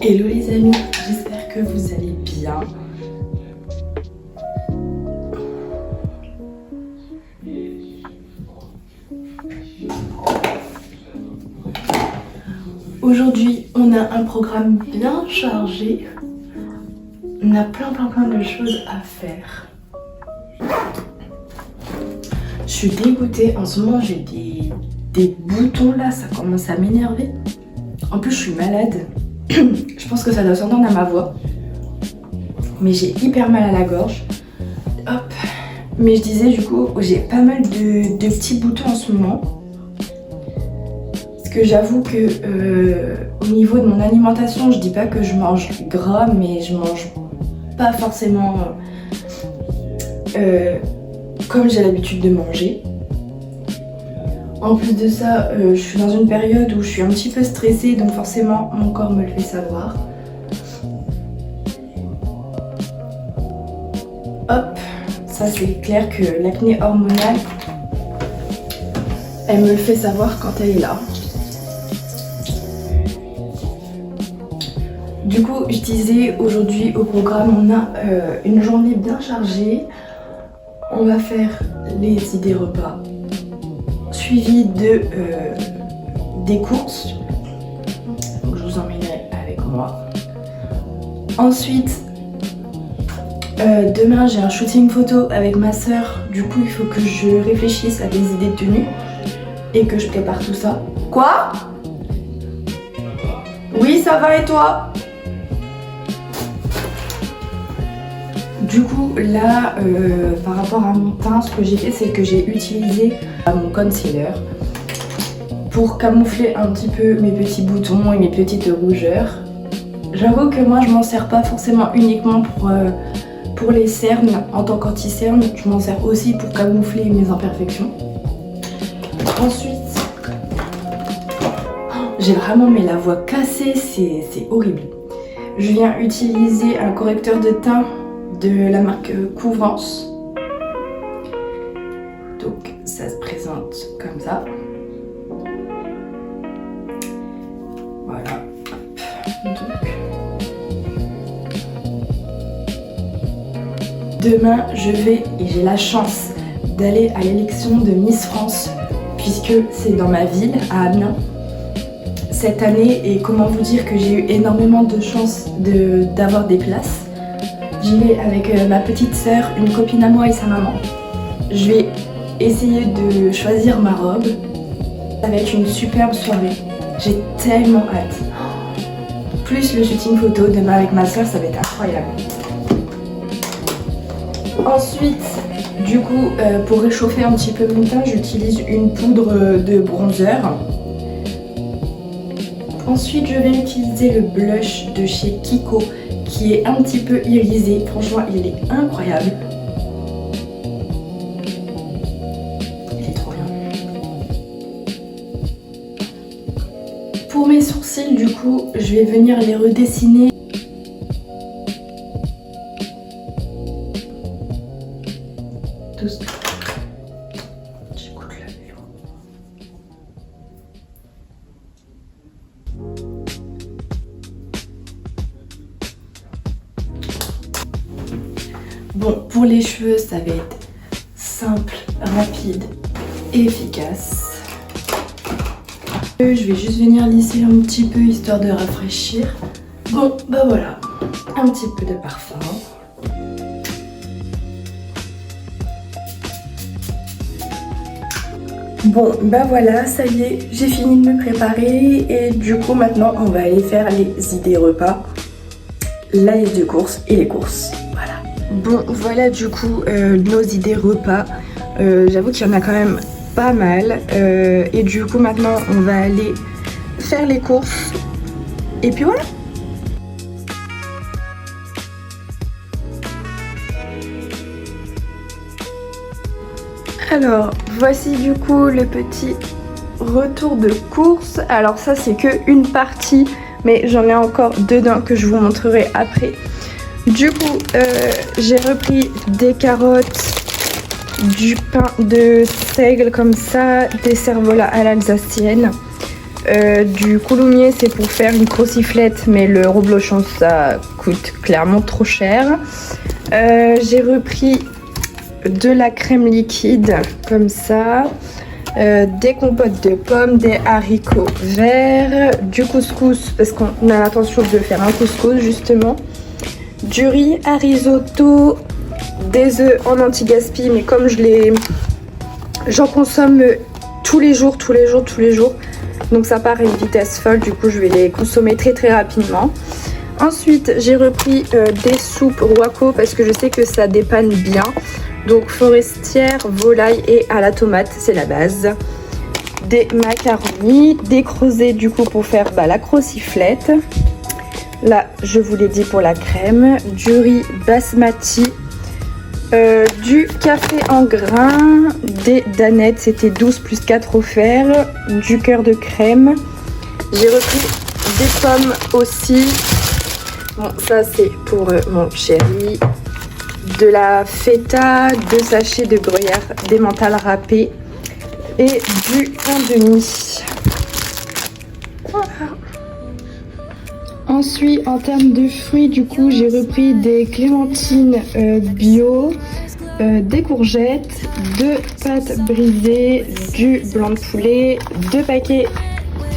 Hello les amis, j'espère que vous allez bien. Aujourd'hui, on a un programme bien chargé. On a plein de choses à faire. Je suis dégoûtée, en ce moment j'ai des boutons là, ça commence à m'énerver. En plus je suis malade. Je pense que ça doit s'entendre à ma voix. Mais j'ai hyper mal à la gorge. Hop. Mais je disais du coup, j'ai pas mal de petits boutons en ce moment. Parce que j'avoue que au niveau de mon alimentation, je dis pas que je mange gras, mais je mange pas forcément comme j'ai l'habitude de manger. En plus de ça, je suis dans une période où je suis un petit peu stressée, donc forcément mon corps me le fait savoir. Hop, ça c'est clair que l'acné hormonale, elle me le fait savoir quand elle est là. Du coup, je disais aujourd'hui au programme, on a une journée bien chargée. On va faire les idées repas. Suivi de des courses, donc je vous emmènerai avec moi. Ensuite, demain j'ai un shooting photo avec ma soeur, du coup il faut que je réfléchisse à des idées de tenue et que je prépare tout ça. Quoi? Oui, ça va et toi? Du coup là, par rapport à mon teint, ce que j'ai fait, c'est que j'ai utilisé mon concealer pour camoufler un petit peu mes petits boutons et mes petites rougeurs. J'avoue que moi je m'en sers pas forcément uniquement pour les cernes en tant qu'anti-cerne, je m'en sers aussi pour camoufler mes imperfections. Ensuite, j'ai vraiment la voix cassée, c'est horrible. Je viens utiliser un correcteur de teint de la marque Couvrance. Donc ça se présente comme ça. Voilà. Demain, je vais, et j'ai la chance d'aller à l'élection de Miss France, puisque c'est dans ma ville, à Amiens, cette année. Et comment vous dire que j'ai eu énormément de chance d'avoir des places. J'y vais avec ma petite sœur, une copine à moi et sa maman. Je vais essayer de choisir ma robe. Ça va être une superbe soirée. J'ai tellement hâte. Plus le shooting photo demain avec ma sœur, ça va être incroyable. Ensuite, du coup, pour réchauffer un petit peu mon teint, j'utilise une poudre de bronzer. Ensuite, je vais utiliser le blush de chez Kiko, qui est un petit peu irisé. Franchement, il est incroyable. pour mes sourcils, du coup, je vais venir les redessiner. J'écoute la vélo. Bon, pour les cheveux, ça va être simple, rapide et efficace. Je vais juste venir lisser un petit peu histoire de rafraîchir. Bon, bah voilà, un petit peu de parfum. Bon, bah voilà, ça y est, j'ai fini de me préparer et du coup maintenant on va aller faire les idées repas, la liste de courses et les courses. Voilà. Bon, voilà du coup nos idées repas. J'avoue qu'il y en a quand même pas mal et du coup maintenant on va aller faire les courses et puis voilà. Alors voici du coup le petit retour de course. Alors ça c'est que une partie mais j'en ai encore dedans que je vous montrerai après. Du coup j'ai repris des carottes, du pain de seigle comme ça, des cervelas à l'alsacienne, du coulommiers, c'est pour faire une crociflette mais le reblochon ça coûte clairement trop cher. J'ai repris de la crème liquide comme ça, des compotes de pommes, des haricots verts, du couscous parce qu'on a l'intention de faire un couscous justement, du riz à risotto, des œufs en anti-gaspi mais comme j'en consomme tous les jours donc ça part à une vitesse folle, du coup je vais les consommer très rapidement. Ensuite j'ai repris des soupes Roaco parce que je sais que ça dépanne bien, donc forestière, volaille et à la tomate, c'est la base. Des macaronis, des creusets du coup pour faire la crociflette. Là je vous l'ai dit pour la crème, du riz basmati, du café en grains, des danettes, c'était 12 plus 4 offerts, du cœur de crème. J'ai repris des pommes aussi. Bon, ça c'est pour mon chéri. De la feta, 2 sachets de gruyère, des mentales râpées et du pain de mie. Voilà. Ensuite, en termes de fruits, du coup, j'ai repris des clémentines bio, des courgettes, 2 pâtes brisées, du blanc de poulet, 2 paquets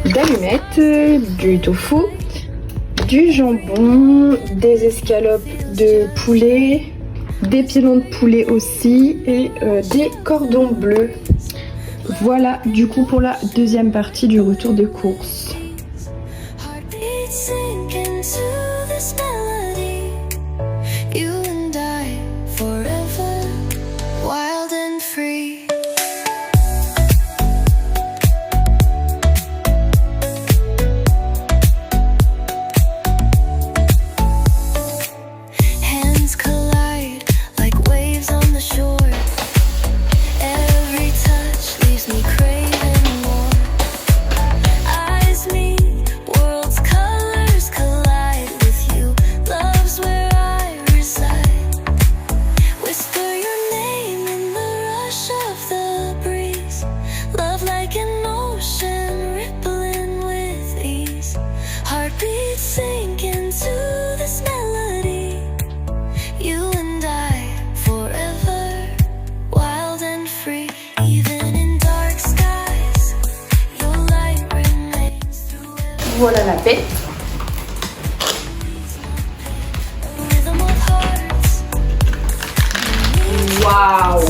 d'allumettes, du tofu, du jambon, des escalopes de poulet, des pilons de poulet aussi et des cordons bleus. Voilà du coup pour la deuxième partie du retour de course. Voilà la paix. Waouh!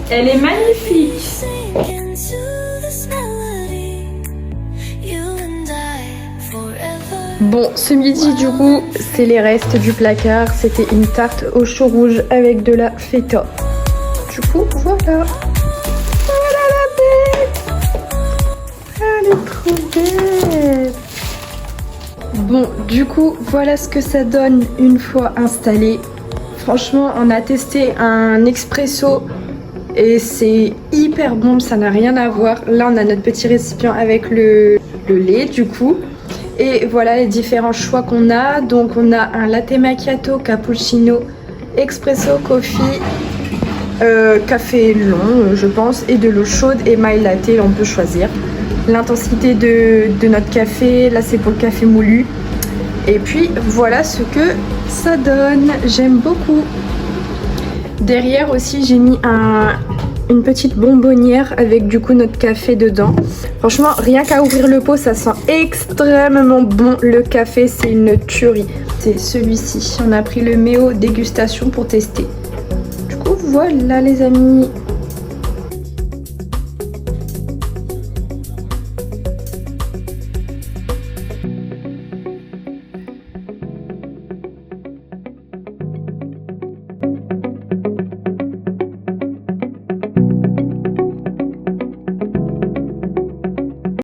Elle est magnifique. Bon, ce midi du coup, c'est les restes du placard. C'était une tarte au chou rouge avec de la feta. Du coup, voilà. Voilà la bête. Elle est trop belle. Bon, du coup, voilà ce que ça donne une fois installé. Franchement, on a testé un expresso et c'est hyper bon, ça n'a rien à voir. Là, on a notre petit récipient avec le lait du coup. Et voilà les différents choix qu'on a. Donc on a un latte macchiato, cappuccino, expresso, coffee, café long je pense, et de l'eau chaude et my latte, on peut choisir. L'intensité de notre café, là c'est pour le café moulu. Et puis voilà ce que ça donne, j'aime beaucoup. Derrière aussi j'ai mis une petite bonbonnière avec du coup notre café dedans. Franchement rien qu'à ouvrir le pot ça sent extrêmement bon. Le café c'est une tuerie. C'est celui-ci, on a pris le Méo dégustation pour tester. Du coup voilà les amis.